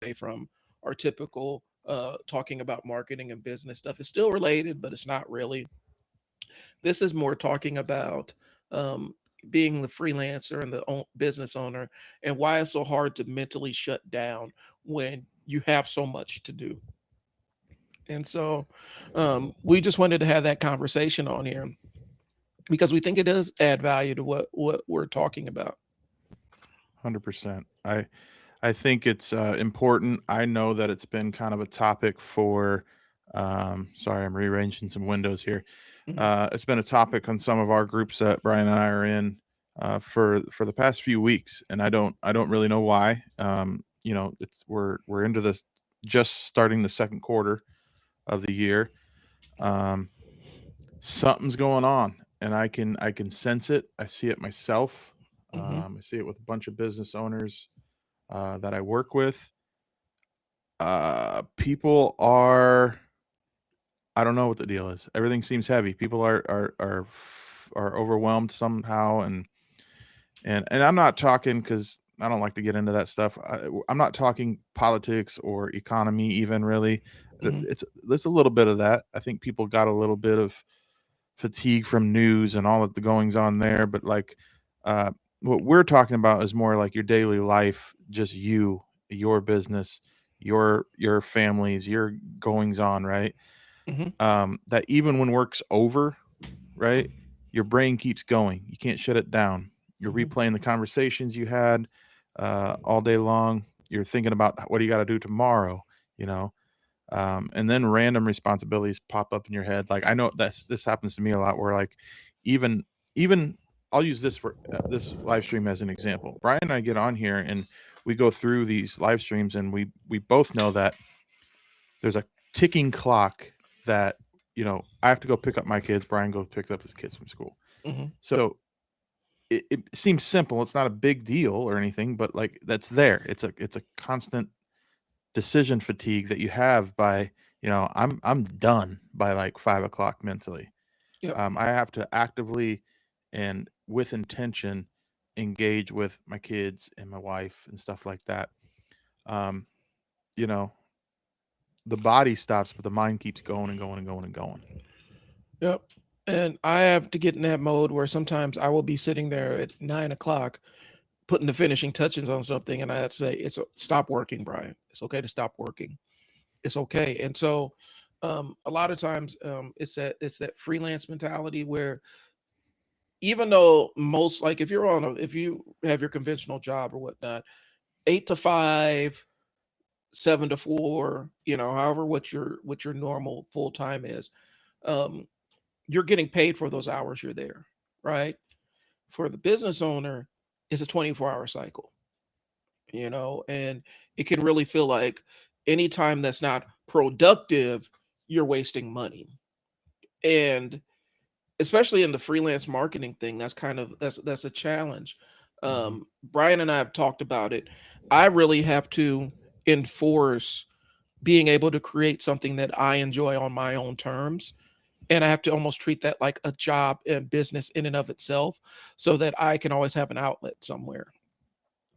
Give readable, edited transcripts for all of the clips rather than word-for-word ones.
away from our typical talking about marketing and business stuff. It's still related, but it's not really. This is more talking about um, being the freelancer and the business owner, and why it's so hard to mentally shut down when you have so much to do. And so we just wanted to have that conversation on here because we think it does add value to what we're talking about. 100%. I think it's important. I know that it's been kind of a topic for. Sorry, I'm rearranging some windows here. Mhm. It's been a topic on some of our groups that Brian and I are in for the past few weeks, and I don't really know why. It's we're into this, just starting the second quarter of the year. Um, Something's going on, and I can sense it. I see it myself. Mhm. I see it with a bunch of business owners that I work with. People are, I don't know what the deal is. Everything seems heavy. People are overwhelmed somehow, and I'm not talking because I don't like to get into that stuff. I'm not talking politics or economy even really. Mhm. There's a little bit of that. I think people got a little bit of fatigue from news and all of the goings on there, but like uh, what we're talking about is more like your daily life, just you, your business, your families, your goings on, right? Mhm. That even when work's over, right, your brain keeps going. You can't shut it down. You're Mhm. replaying the conversations you had all day long. You're thinking about what do you got to do tomorrow, you know. And then random responsibilities pop up in your head. Like I know this happens to me a lot, where like even even I'll use this for this live stream as an example. Brian and I get on here and we go through these live streams, and we both know that there's a ticking clock that I have to go pick up my kids. Brian goes picks up his kids from school. Mhm. So it seems simple. It's not a big deal or anything, but like that's there. It's a constant decision fatigue that you have by I'm done by like 5 o'clock mentally. Yep. I have to actively and with intention engage with my kids and my wife and stuff like that. um you know the body stops, but the mind keeps going and going and going and going. Yep. And I have to get in that mode where sometimes I will be sitting there at 9 o'clock putting the finishing touches on something, and I have to say, stop working, Brian. It's okay to stop working. It's okay. And so, a lot of times, it's that freelance mentality where even though most, like, if you have your conventional job or whatnot, 8 to 5, 7 to 4, however what your normal full time is, um, you're getting paid for those hours you're there, right? For the business owner, it's a 24-hour cycle, and it can really feel like any time that's not productive, you're wasting money. And especially in the freelance marketing thing, that's a challenge. Hmm. Brian and I have talked about it. I really have to enforce being able to create something that I enjoy on my own terms, and I have to almost treat that like a job and business in and of itself, so that I can always have an outlet somewhere.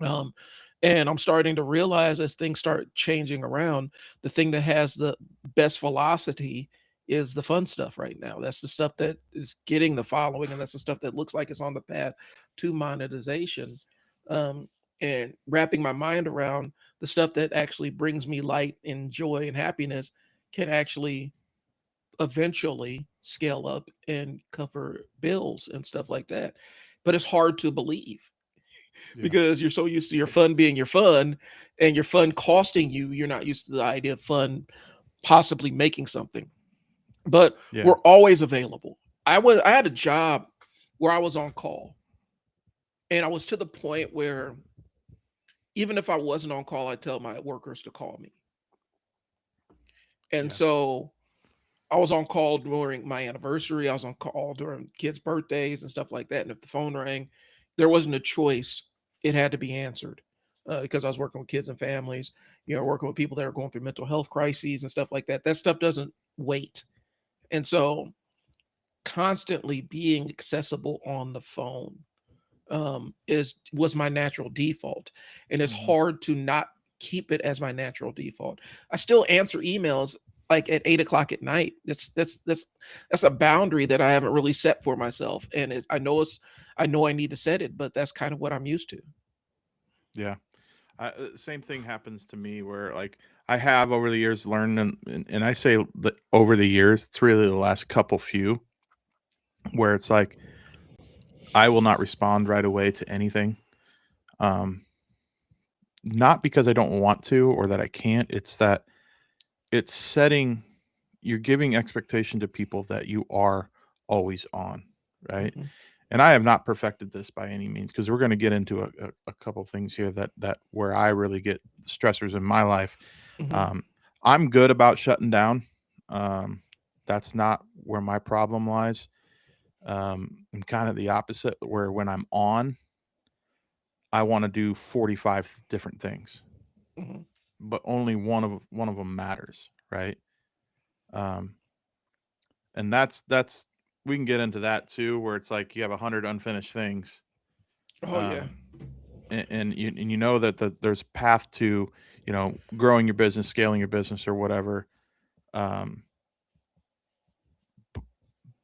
Um, and I'm starting to realize, as things start changing around, the thing that has the best velocity is the fun stuff right now. That's the stuff that is getting the following, and that's the stuff that looks like it's on the path to monetization. Um, and wrapping my mind around the stuff that actually brings me light and joy and happiness can actually eventually scale up and cover bills and stuff like that. But it's hard to believe Yeah. because you're so used to your fun being your fun, and your fun costing you. You're not used to the idea of fun possibly making something. But Yeah. we're always available. I had a job where I was on call, and I was to the point where even if I wasn't on call, I'd tell my workers to call me. And Yeah. so I was on call during my anniversary. I was on call during kids' birthdays and stuff like that. And if the phone rang, there wasn't a choice. It had to be answered, because I was working with kids and families, working with people that are going through mental health crises and stuff like that. That stuff doesn't wait. And so constantly being accessible on the phone is was my natural default. And it's Hmm. hard to not keep it as my natural default. I still answer emails like at 8 o'clock at night. That's a boundary that I haven't really set for myself, and I know I need to set it, but that's kind of what I'm used to. Yeah. Same thing happens to me where like I have over the years learned, and I say that over the years, it's really the last couple few where it's like I will not respond right away to anything. Um, Not because I don't want to or that I can't. It's that it's setting, you're giving expectation to people that you are always on, right? Mhm, And I have not perfected this by any means because we're going to get into a couple things here that where I really get stressors in my life. mhm. Um, I'm good about shutting down. Um, that's not where my problem lies. I'm kind of the opposite, where when I'm on, I want to do 45 different things, Mhm. but only one of them matters, right? Um, and that's we can get into that too, where it's like you have 100 unfinished things, Oh yeah. um, and you know that there's path to, growing your business, scaling your business, or whatever. Um,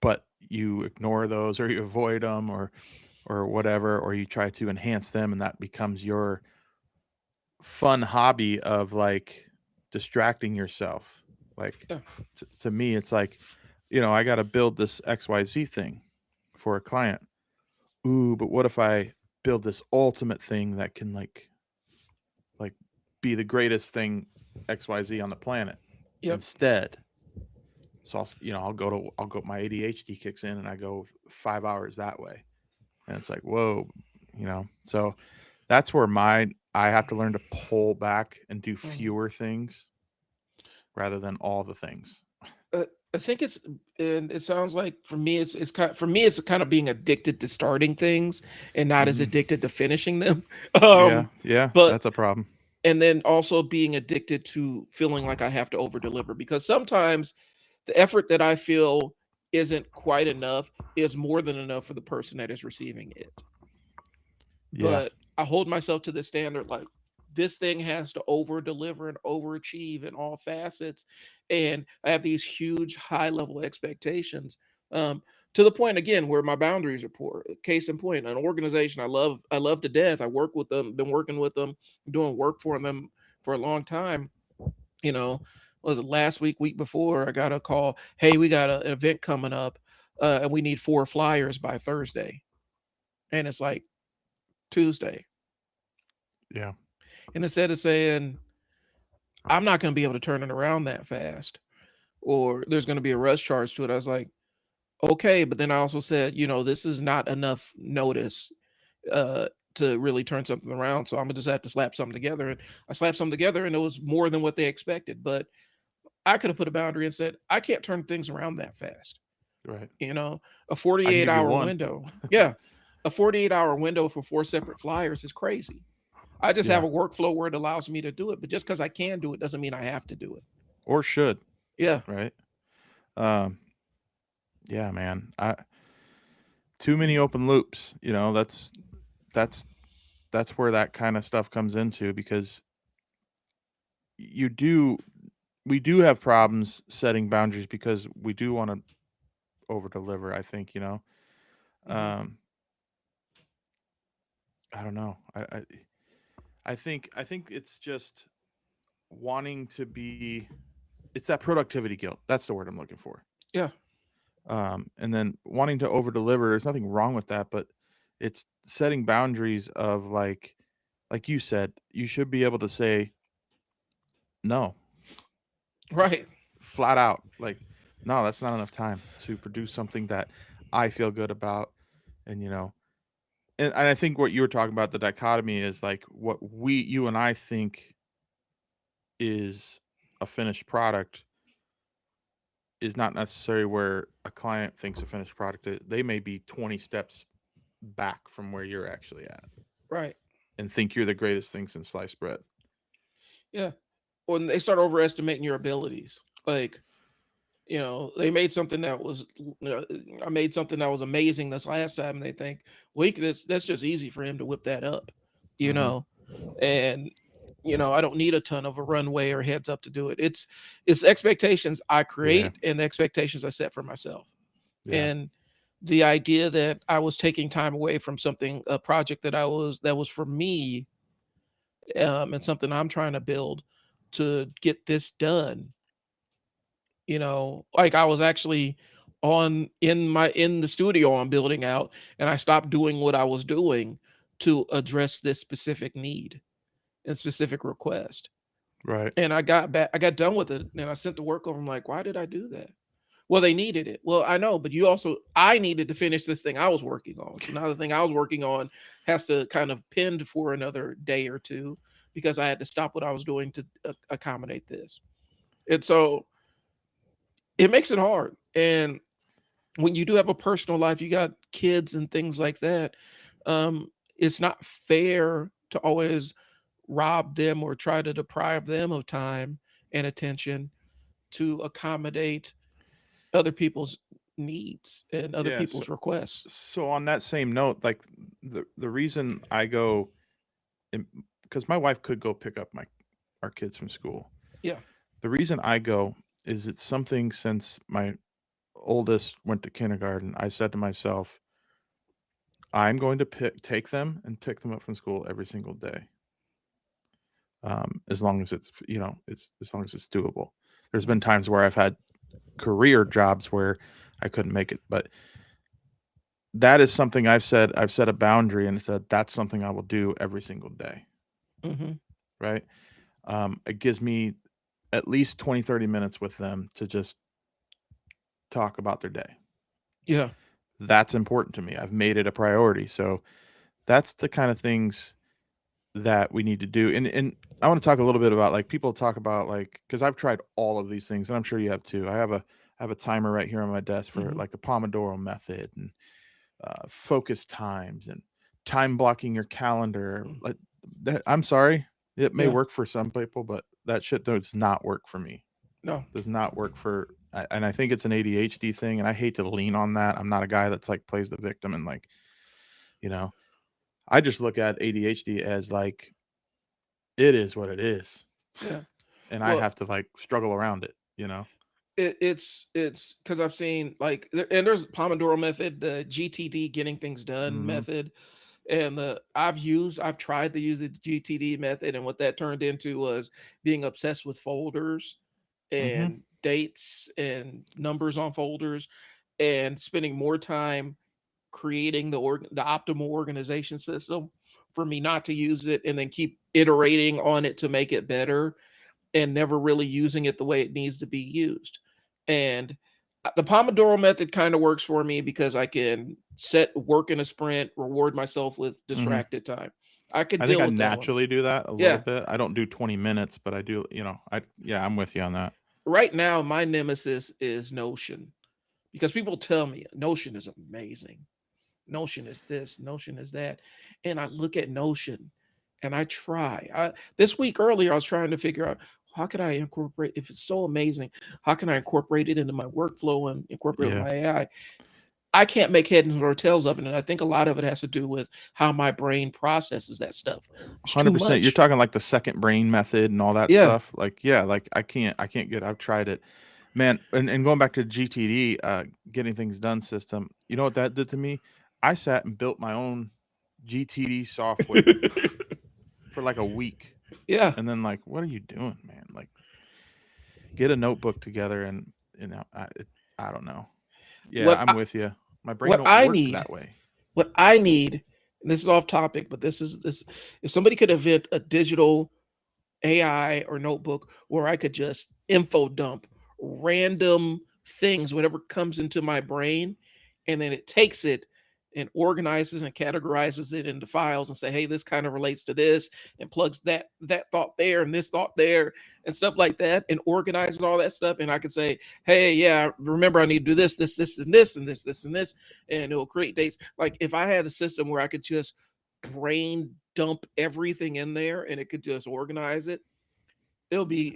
but you ignore those, or you avoid them, or whatever, or you try to enhance them, and that becomes your fun hobby of like distracting yourself. Like Yeah. to me, it's like, I got to build this XYZ thing for a client. Ooh, but what if I build this ultimate thing that can like be the greatest thing XYZ on the planet Yep. instead? So I'll go, my ADHD kicks in and I go 5 hours that way. And it's like, whoa, So that's where I have to learn to pull back and do Mhm. fewer things rather than all the things. Uh, I think it's and it sounds like it's kind of being addicted to starting things and not as Mhm. addicted to finishing them. Yeah, Um, yeah, but that's a problem. and then also being addicted to feeling like I have to over deliver because sometimes the effort that I feel isn't quite enough is more than enough for the person that is receiving it. Yeah, But I hold myself to the standard like this thing has to over deliver and overachieve in all facets. And I have these huge high level expectations. To the point again where my boundaries are poor. Case in point, an organization I love to death. I work with them, been working with them, doing work for them for a long time. You know, was it last week before I got a call, hey, we got an event coming up, and we need 4 flyers by Thursday. And it's like Tuesday. yeah, And instead of saying, I'm not going to be able to turn it around that fast, or there's going to be a rush charge to it, I was like, okay. But then I also said, this is not enough notice uh, to really turn something around. So I'm going to just have to slap something together. And I slapped something together and it was more than what they expected. But I could have put a boundary and said, I can't turn things around that fast. right. You know, a I can 48 give you hour one. window. Yeah. A 48-hour window for 4 separate flyers is crazy. I just have Yeah, a workflow where it allows me to do it. But just because I can do it doesn't mean I have to do it. or should, Yeah. right? Um, yeah, man. Too many open loops. That's that's where that kind of stuff comes into, because you do we do have problems setting boundaries because we do want to over deliver. I think, Mhm. um, I don't know. I think it's just wanting to be. It's that productivity guilt. That's the word I'm looking for. Yeah. And then wanting to over deliver. There's nothing wrong with that, but it's setting boundaries of like you said, you should be able to say no, just Right. flat out. Like, no, that's not enough time to produce something that I feel good about. And and I think what you were talking about, the dichotomy, is like what you and I think is a finished product is not necessarily where a client thinks a finished product is. They may be 20 steps back from where you're actually at Right. and think you're the greatest thing since sliced bread. Yeah. When they start overestimating your abilities, like, they made something that was, I made something that was amazing this last time. And they think, well, that's just easy for him to whip that up, you Mhm. know, and I don't need a ton of a runway or heads up to do it. It's expectations I Yeah. create and the expectations I set for myself. Yeah. And the idea that I was taking time away from a project that was for me, and something I'm trying to build to get this done. Like I was actually in the studio I'm building out, and I stopped doing what I was doing to address this specific need and specific request. Right. And I got done with it, and I sent the work over. I'm like, why did I do that? Well, they needed it. Well, I know, but I needed to finish this thing I was working on. So now the thing I was working on has to kind of pinned for another day or two because I had to stop what I was doing to accommodate this. And so it makes it hard. And when you do have a personal life, you got kids and things like that. It's not fair to always rob them or try to deprive them of time and attention to accommodate other people's needs and other Yeah. people's requests. So on that same note, like the reason I go, because my wife could go pick up our kids from school. Yeah. The reason I go is it's something since my oldest went to kindergarten. I said to myself, I'm going to take them and pick them up from school every single day. As long as it's as long as it's doable. There's been times where I've had career jobs where I couldn't make it, but that is something I've set a boundary and said that's something I will do every single day. Mm-hmm. Right. It gives me at least 20-30 minutes with them to just talk about their day. Yeah. That's important to me. I've made it a priority. So that's the kind of things that we need to do. And I want to talk a little bit about, like, people talk about, like, because I've tried all of these things and I'm sure you have too. I have a timer right here on my desk for like the Pomodoro method and focus times and time blocking your calendar. Like that, I'm sorry, it may work for some people, but that shit does not work for me. No. Does not work for, and I think it's an ADHD thing, and I hate to lean on that. I'm not a guy that's like plays the victim and like, I just look at ADHD as like, it is what it is. Yeah. And I have to like struggle around it, It's because I've seen like and there's Pomodoro method, the GTD, getting things done method, and I've tried to use the GTD method, and what that turned into was being obsessed with folders and dates and numbers on folders, and spending more time creating the optimal organization system for me not to use it, and then keep iterating on it to make it better, and never really using it the way it needs to be used. And the Pomodoro method kind of works for me because I can set work in a sprint, reward myself with distracted time. I think I naturally do that a little bit. I don't do 20 minutes, but I do, I'm with you on that. Right now, my nemesis is Notion, because people tell me Notion is amazing. Notion is this, Notion is that. And I look at Notion and I try. This week earlier, I was trying to figure out, how can I incorporate, if it's so amazing, how can I incorporate it into my workflow and incorporate my AI? I can't make heads or tails of it. And I think a lot of it has to do with how my brain processes that stuff. 100%. You're talking like the second brain method and all that stuff. Like, like I can't I've tried it, man. And going back to GTD, getting things done system, you know what that did to me? I sat and built my own GTD software for like a week. Yeah. And then like, what are you doing, man? Like, get a notebook together and, I don't know. Yeah, I'm with you. My brain don't work that way. What I need, and this is off topic, but this, if somebody could invent a digital AI or notebook where I could just info dump random things, whatever comes into my brain, and then it takes it and organizes and categorizes it into files and say, hey, this kind of relates to this, and plugs that thought there and this thought there and stuff like that, and organizes all that stuff. And I could say, hey, yeah, remember I need to do this, this, this, and this, and this, this, and this, and it will create dates. Like if I had a system where I could just brain dump everything in there and it could just organize it, it'll be,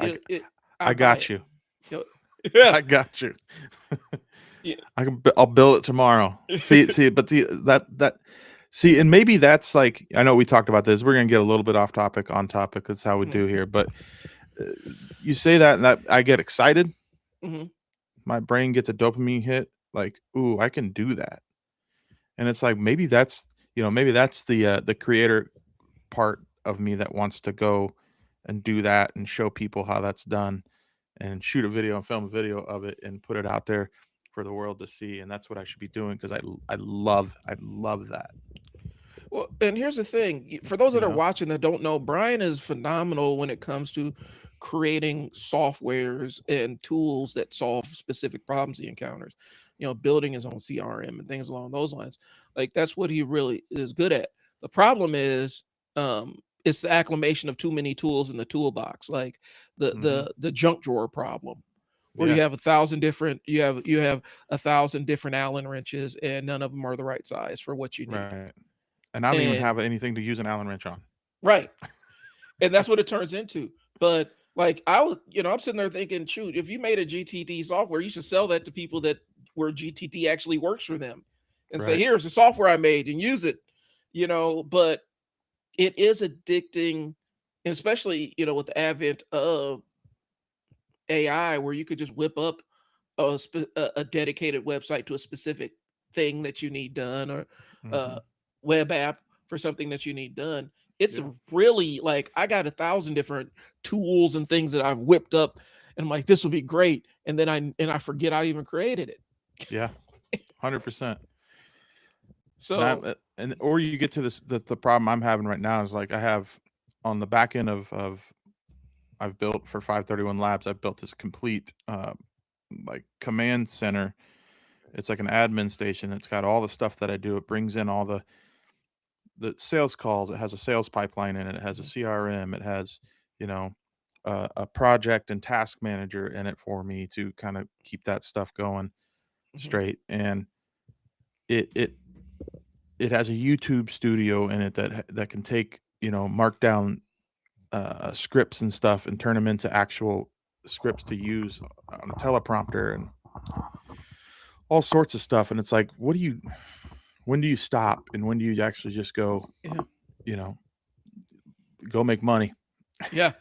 I got you. Yeah. I got you. Yeah. I'll build it tomorrow. See, but that See, and maybe that's like, I know we talked about this. We're gonna get a little bit off topic, on topic. That's how we Mhm, do here. But uh, you say that, and that I get excited. mhm. My brain gets a dopamine hit. Like, ooh, I can do that. And it's like maybe that's, maybe that's the creator part of me that wants to go and do that and show people how that's done and shoot a video and film a video of it and put it out there for the world to see. And that's what I should be doing because I love that. Well, and here's the thing, for those You that are know. watching that don't know, Brian is phenomenal when it comes to creating softwares and tools that solve specific problems he encounters. Building his own CRM and things along those lines. Like that's what he really is good at. The problem is, it's the acclamation of too many tools in the toolbox, like the Hmm. the junk drawer problem, where Yeah. you have 1,000 different Allen wrenches and none of them are the right size for what you need. Right. And I don't even And have anything to use an Allen wrench on. right. And that's what it turns into. But like I was, I'm sitting there thinking, shoot, if you made a GTD software, you should sell that to people that where GTD actually works for them and say, Right. here's the software I made and use it. But it is addicting, and especially, with the advent of AI, where you could just whip up a dedicated website to a specific thing that you need done, or Hmm. a web app for something that you need done. It's Yeah. really like I got 1,000 different tools and things that I've whipped up, and I'm like, this will be great, and then I forget I even created it. Yeah. 100%. So, And or you get to this, the problem I'm having right now is like I have on the back end of I've built for 531 Labs. I've built this complete like command center. It's like an admin station. It's got all the stuff that I do. It brings in all the sales calls. It has a sales pipeline in it. It has a mhm, CRM. It has, you know, a project and task manager in it for me to kind of keep that stuff going mhm, straight. And it it it has a YouTube studio in it that can take, mark down scripts and stuff and turn them into actual scripts to use on a teleprompter and all sorts of stuff. And it's like, when do you stop and when do you actually just go, yeah, you know, go make money? yeah.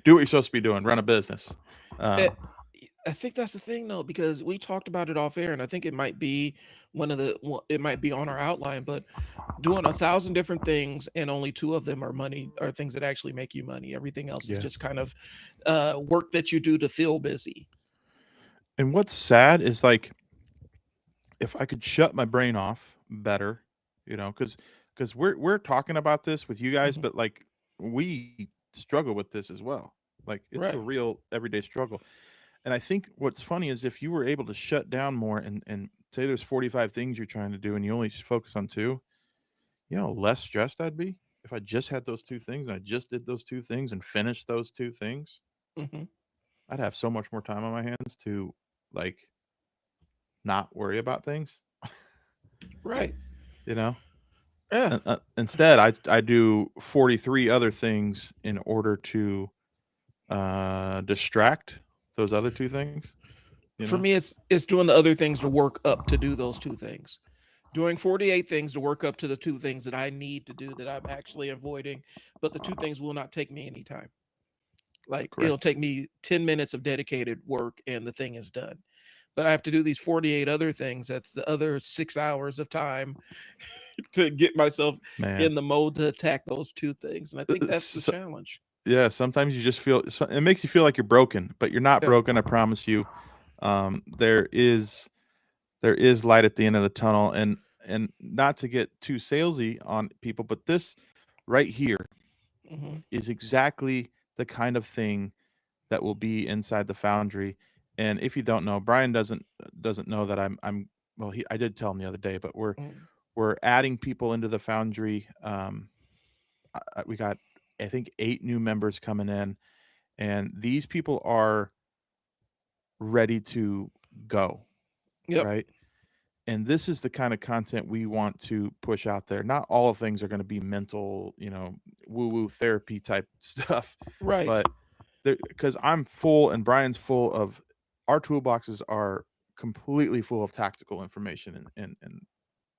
Do what you're supposed to be doing, run a business. Uh, I think that's the thing though, because we talked about it off air, and I think it might be it might be on our outline, but doing 1,000 different things and only two of them are things that actually make you money. Everything else is yeah. just kind of work that you do to feel busy. And what's sad is like if I could shut my brain off better, because we're talking about this with you guys, Mhm. but like we struggle with this as well. Like it's a Right. real everyday struggle. And I think what's funny is if you were able to shut down more and say there's 45 things you're trying to do and you only focus on two, less stressed I'd be if I just had those two things and I just did those two things and finished those two things. Hmm. I'd have so much more time on my hands to like not worry about things, Right. you know? Yeah. Instead, I do 43 other things in order to distract those other two things, you For know? me, it's doing the other things to work up to do those two things. Doing 48 things to work up to the two things that I need to do that I'm actually avoiding, but the two things will not take me any time. Like it'll Correct. take me 10 minutes of dedicated work and the thing is done. But I have to do these 48 other things. That's the other 6 hours of time to get myself Man. in the mode to attack those two things. And I think that's the S challenge. Yeah, sometimes you just it makes you feel like you're broken, but you're not Yeah. broken, I promise you. There is light at the end of the tunnel, and not to get too salesy on people, but this right here Hmm. is exactly the kind of thing that will be inside the foundry. And if you don't know, Brian doesn't know that I'm well, I did tell him the other day, but we're adding people into the foundry. We got, I think, 8 new members coming in, and these people are ready to go, Yep. right? And this is the kind of content we want to push out there. Not all things are going to be mental, woo woo therapy type stuff, Right. but because I'm full and Brian's full our toolboxes are completely full of tactical information and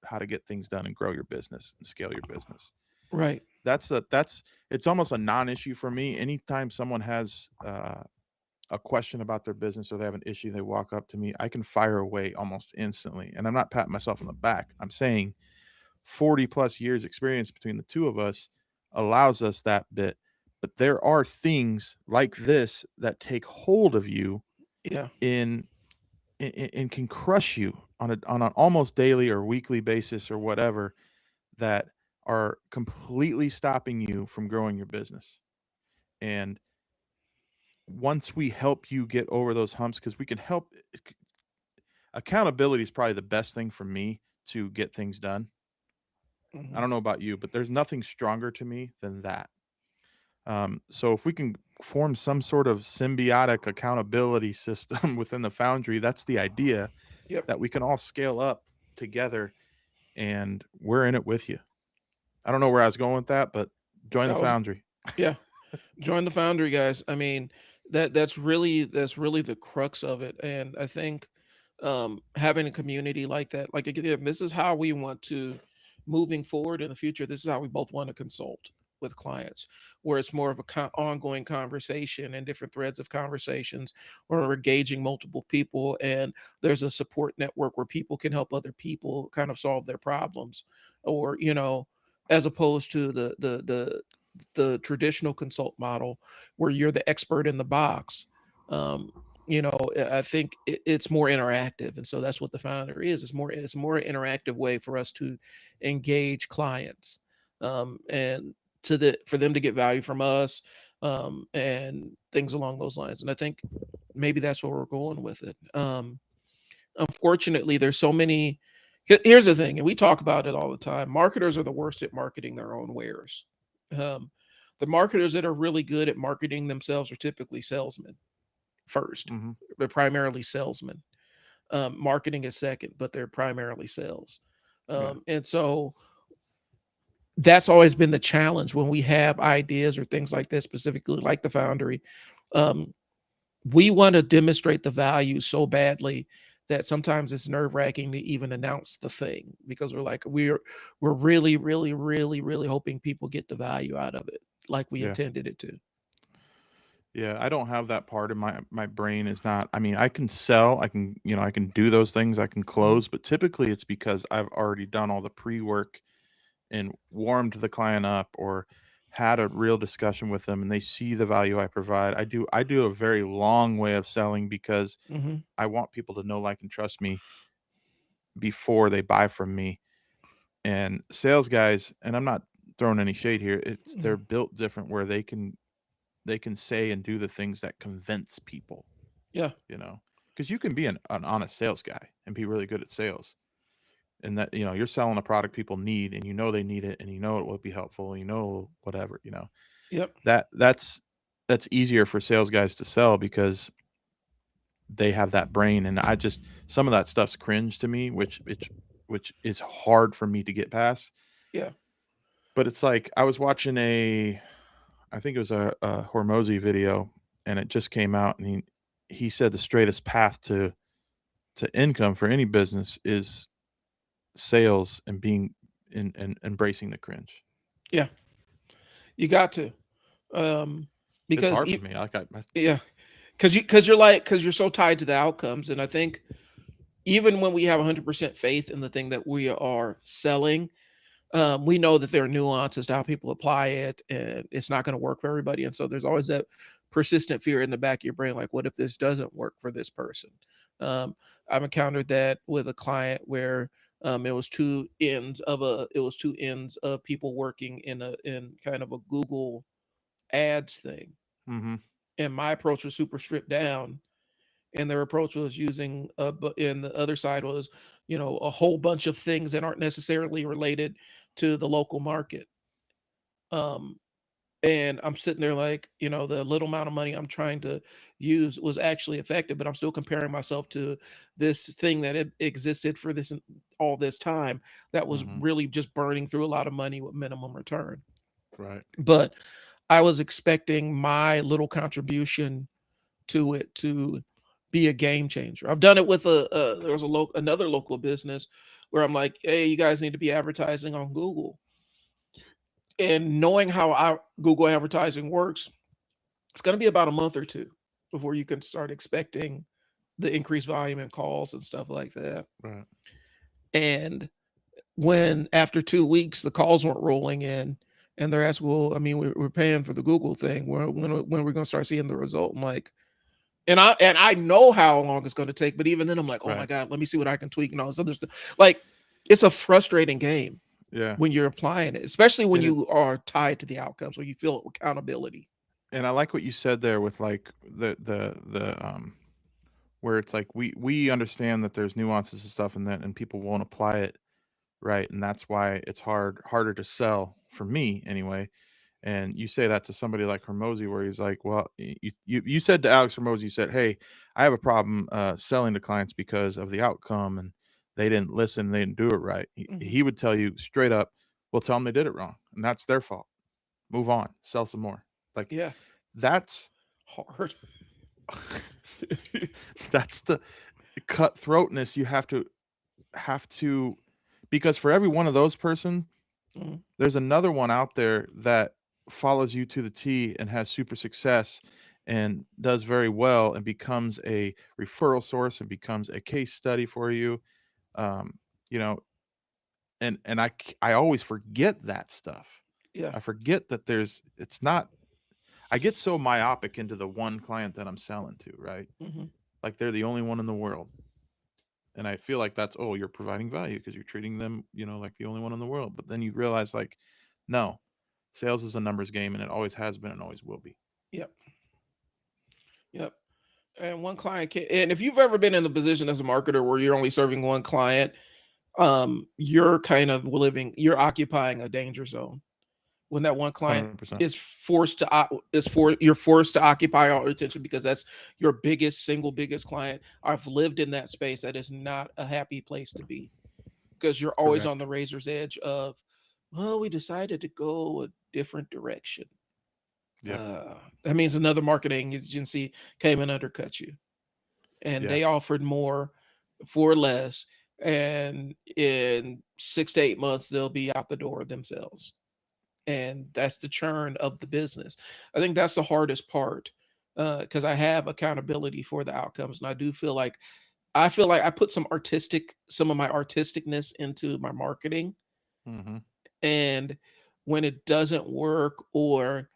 how to get things done and grow your business and scale your business. Right. That's it's almost a non-issue for me. Anytime someone has a question about their business or they have an issue, they walk up to me, I can fire away almost instantly. And I'm not patting myself on the back. I'm saying 40 plus years experience between the two of us allows us that bit. But there are things like this that take hold of you Yeah. in and can crush you on an almost daily or weekly basis or whatever, that are completely stopping you from growing your business. And once we help you get over those humps, because we can help, accountability is probably the best thing for me to get things done. I Mhm. don't know about you, but there's nothing stronger to me than that. So if we can form some sort of symbiotic accountability system within the foundry, that's the idea, Yep. that we can all scale up together, and we're in it with you. I don't know where I was going with that, but join the That was foundry. yeah. Join the foundry, guys. I mean, that's really the crux of it. And I think having a community like that, like again, this is how we want to moving forward in the future. This is how we both want to consult with clients, where it's more of a ongoing conversation and different threads of conversations, where we're engaging multiple people, and there's a support network where people can help other people kind of solve their problems, or as opposed to the traditional consult model where you're the expert in the box. um I think it's more interactive, and so that's what the founder is. It's more interactive way for us to engage clients, and for them to get value from us, and things along those lines. And I think maybe that's where we're going with it. Unfortunately, there's so many. Here's the thing, and we talk about it all the time: marketers are the worst at marketing their own wares. um, the marketers that are really good at marketing themselves are typically salesmen first. Hmm. They're primarily salesmen. Marketing is second, but they're primarily sales. Yeah. And so that's always been the challenge when we have ideas or things like this, specifically like the foundry. Um, we want to demonstrate the value so badly that sometimes it's nerve wracking to even announce the thing, because we're like, we're really, really, really, really hoping people get the value out of it like we Yeah. intended it to. Yeah, I don't have that part of my brain is not, I mean, I can sell, I can, I can do those things, I can Mhm. close, but typically it's because I've already done all the pre-work and warmed the client up, or had a real discussion with them and they see the value I provide. I do a very long way of selling because Mhm. I want people to know, like, and trust me before they buy from me. And sales guys, and I'm not throwing any shade here, they're Mhm. built different where they can say and do the things that convince people, Yeah. you know, because you can be an honest sales guy and be really good at sales, and that, you're selling a product people need, and they need it, and it will be helpful, whatever, Yep. that's easier for sales guys to sell because they have that brain. And some of that stuff's cringe to me, which is hard for me to get past. Yeah. But it's like, I was watching I think it was a Hormozy video, and it just came out, and he said the straightest path to income for any business is sales, and being and embracing the cringe. Yeah. You got to. Um, It's because hard for me. Like, yeah, because you're so tied to the outcomes. And I think even when we have 100% faith in the thing that we are selling, we know that there are nuances to how people apply it, and it's not going to work for everybody. And so there's always that persistent fear in the back of your brain, like, what if this doesn't work for this person? Um, I've encountered that with a client where it was two ends of people working in kind of a Google ads thing, mhm. and my approach was super stripped down, and their approach was using and the other side was a whole bunch of things that aren't necessarily related to the local market. um and I'm sitting there like, the little amount of money I'm trying to use was actually effective, but I'm still comparing myself to this thing that existed for all this time, that was Mhm. really just burning through a lot of money with minimum return. Right. But I was expecting my little contribution to it to be a game changer. I've done it with there was another local business where I'm like, hey, you guys need to be advertising on Google. And knowing how our Google advertising works, it's going to be about a month or two before you can start expecting the increased volume in calls and stuff like that. Right. And when after 2 weeks the calls weren't rolling in, and they're asking, well, I mean, we're paying for the Google thing. When are we going to start seeing the result? I'm like, and I know how long it's going to take, but even then I'm like, oh my Right. God, let me see what I can tweak and all this other stuff. Like, it's a frustrating game Yeah. when you're applying it, especially when And you are tied to the outcomes, when you feel accountability. and I like what you said there with like where it's like we understand that there's nuances and stuff and that and people won't apply it right, and that's why it's harder to sell for me anyway. And you say that to somebody like Hormozy, where he's like, "Well, you said to Alex Hormozy, you said, hey, I have a problem selling to clients because of the outcome, and they didn't listen, they didn't do it right." He would tell you straight up, "Well, tell them they did it wrong, and that's their fault. Move on, sell some more." Like Yeah, that's hard. that's the cutthroatness you have to because for every one of those persons, Mhm. there's another one out there that follows you to the T and has super success and does very well and becomes a referral source and becomes a case study for you. Um, you know, and I always forget that stuff. Yeah. I forget that it's not. I get so myopic into the one client that I'm selling to, right? Hmm. Like they're the only one in the world. And I feel like that's, oh, you're providing value because you're treating them, like the only one in the world. But then you realize, like, no, sales is a numbers game, and it always has been and always will be. Yep. Yep. And one client can, and if you've ever been in the position as a marketer where you're only serving one client, you're kind of you're occupying a danger zone. When that one client 100%. is you're forced to occupy all attention because that's your biggest client. I've lived in that space. That is not a happy place to be because you're always on Correct. the razor's edge of, well, we decided to go a different direction. Yep. That means another marketing agency came and undercut you, and Yeah. they offered more for less, and in 6 to 8 months they'll be out the door themselves. And that's the churn of the business. I think that's the hardest part, because I have accountability for the outcomes, and I feel like I put some of my artisticness into my marketing, Mm-hmm. and when it doesn't work, or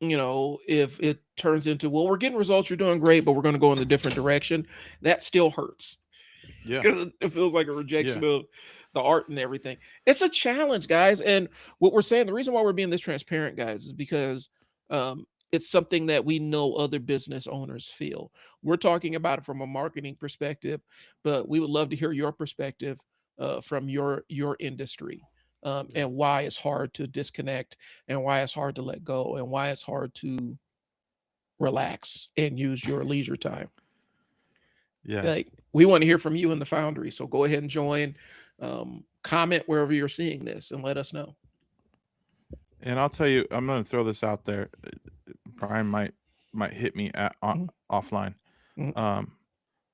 if it turns into, well, we're getting results, you're doing great, but we're going to go in a different direction, that still hurts Yeah. because it feels like a Yeah. rejection of the art and everything. It's a challenge, guys. And what we're saying, the reason why we're being this transparent, guys, is because it's something that we know other business owners feel. We're talking about it from a marketing perspective, but we would love to hear your perspective from your industry, Yeah. and why it's hard to disconnect, and why it's hard to let go, and why it's hard to relax and use your leisure time. Yeah. Like, we want to hear from you in the Foundry, so go ahead and join. Comment wherever you're seeing this and let us know. And I'll tell you, I'm going to throw this out there. Brian might hit me Mhm, offline. mhm. Um,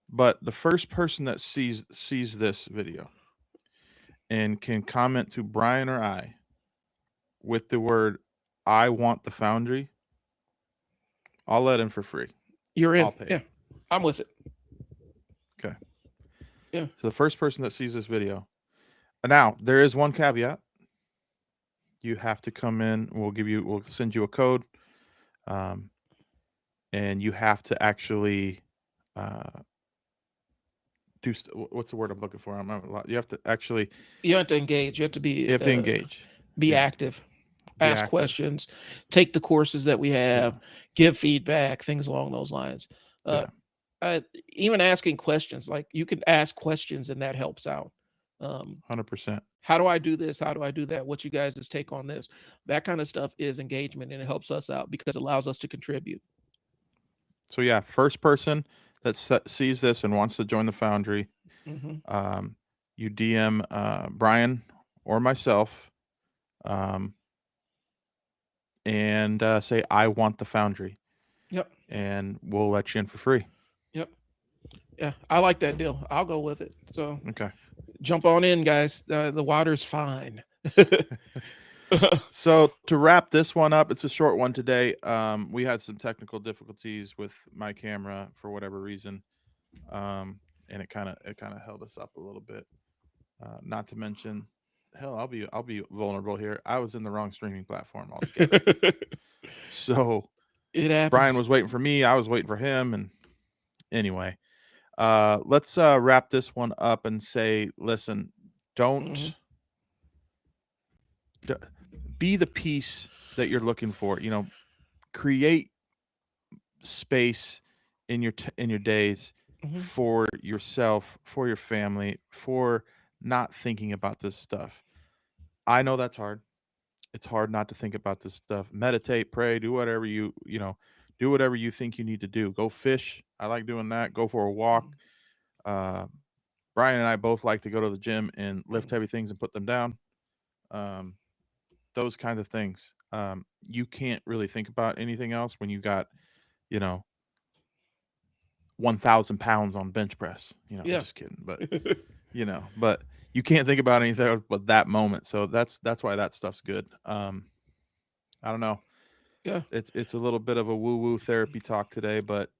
but the first person that sees this video and can comment to Brian or I with the word "I want the Foundry," I'll let him for free. You're I'll in. pay Yeah, him. I'm with it. Okay. Yeah. So the first person that sees this video. Now, there is one caveat. You have to come in. We'll send you a code, um, and you have to actually uh, what's the word I'm looking for? You have to actually You have to engage. You have to you have to engage. be Yeah, active, be ask active. questions, take the courses that we have, Yeah, give feedback, things along those lines. Uh, yeah, even asking questions, like, you can ask questions and that helps out. Um, 100%. how do I do this? How do I do that? What's you guys' take on this? That kind of stuff is engagement, and it helps us out because it allows us to contribute. So yeah, first person that sees this and wants to join the Foundry, Hmm. um, you DM Brian or myself, um, and say I want the Foundry, Yep. and we'll let you in for free. Yep. Yeah, I like that deal. I'll go with it. So Okay. Jump on in, guys. The water's fine. So to wrap this one up, it's a short one today. We had some technical difficulties with my camera for whatever reason, and it kind of held us up a little bit. Not to mention, hell, I'll be vulnerable here. I was in the wrong streaming platform altogether. So It happens. Brian was waiting for me. I was waiting for him, and anyway, let's wrap this one up and say, listen, don't be the piece that you're looking for. You know, create space in your days for yourself, for your family, for not thinking about this stuff. I know that's hard. It's hard not to think about this stuff. Meditate, pray, do whatever you do whatever you think you need to do. Go fish. I like doing that. Go for a walk. Brian and I both like to go to the gym and lift heavy things and put them down. Those kinds of things. You can't really think about anything else when you got, 1,000 pounds on bench press. Yeah. Just kidding. But but you can't think about anything but that moment. So that's why that stuff's good. I don't know. Yeah. It's a little bit of a woo-woo therapy talk today, but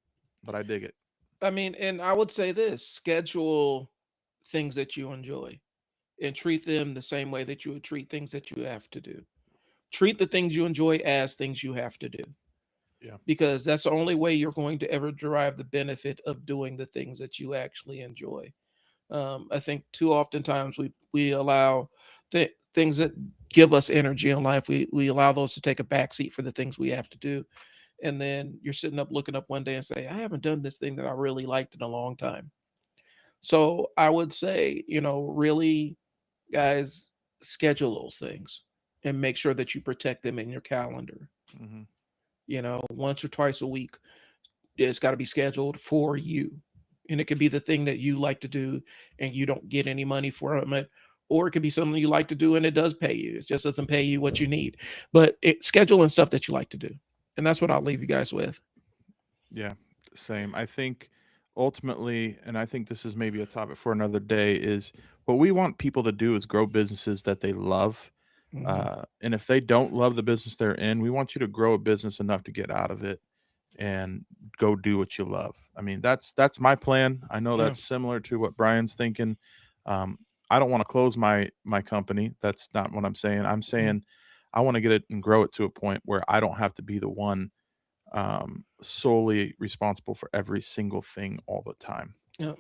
I dig it. I mean, and I would say this: schedule things that you enjoy and treat them the same way that you would treat things that you have to do. Treat the things you enjoy as things you have to do. Yeah. Because that's the only way you're going to ever derive the benefit of doing the things that you actually enjoy. I think too oftentimes we allow things that give us energy in life, we allow those to take a backseat for the things we have to do. And then you're sitting up looking up one day and say, I haven't done this thing that I really liked in a long time. So I would say, really, guys, schedule those things and make sure that you protect them in your calendar. Once or twice a week, it's got to be scheduled for you. And it could be the thing that you like to do and you don't get any money from it. Or it could be something you like to do and it does pay you. It just doesn't pay you what you need. But scheduling stuff that you like to do. And that's what I'll leave you guys with. Yeah, same. I think ultimately, and I think this is maybe a topic for another day, is what we want people to do is grow businesses that they love. And if they don't love the business they're in, we want you to grow a business enough to get out of it and go do what you love. I mean, that's my plan. I know that's similar to what Brian's thinking. I don't want to close my company. That's not what I'm saying. I'm saying I want to get it and grow it to a point where I don't have to be the one solely responsible for every single thing all the time. Yeah.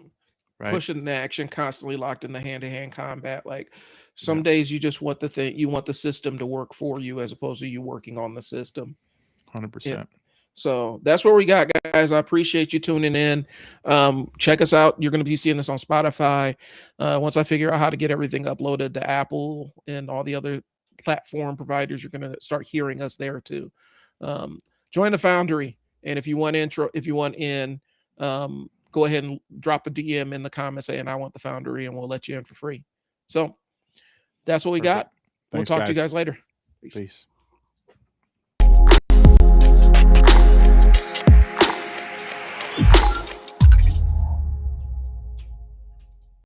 Right? Pushing the action, constantly locked in the hand-to-hand combat. Like some days you just want you want the system to work for you as opposed to you working on the system. 100%. So that's what we got, guys. I appreciate you tuning in. Check us out. You're going to be seeing this on Spotify. Once I figure out how to get everything uploaded to Apple and all the other platform providers, you're going to start hearing us there too. Join the Foundry. And if you want in, go ahead and drop the DM in the comments saying I want the Foundry and we'll let you in for free. So that's what we got. We'll talk to you guys later. Peace. Peace.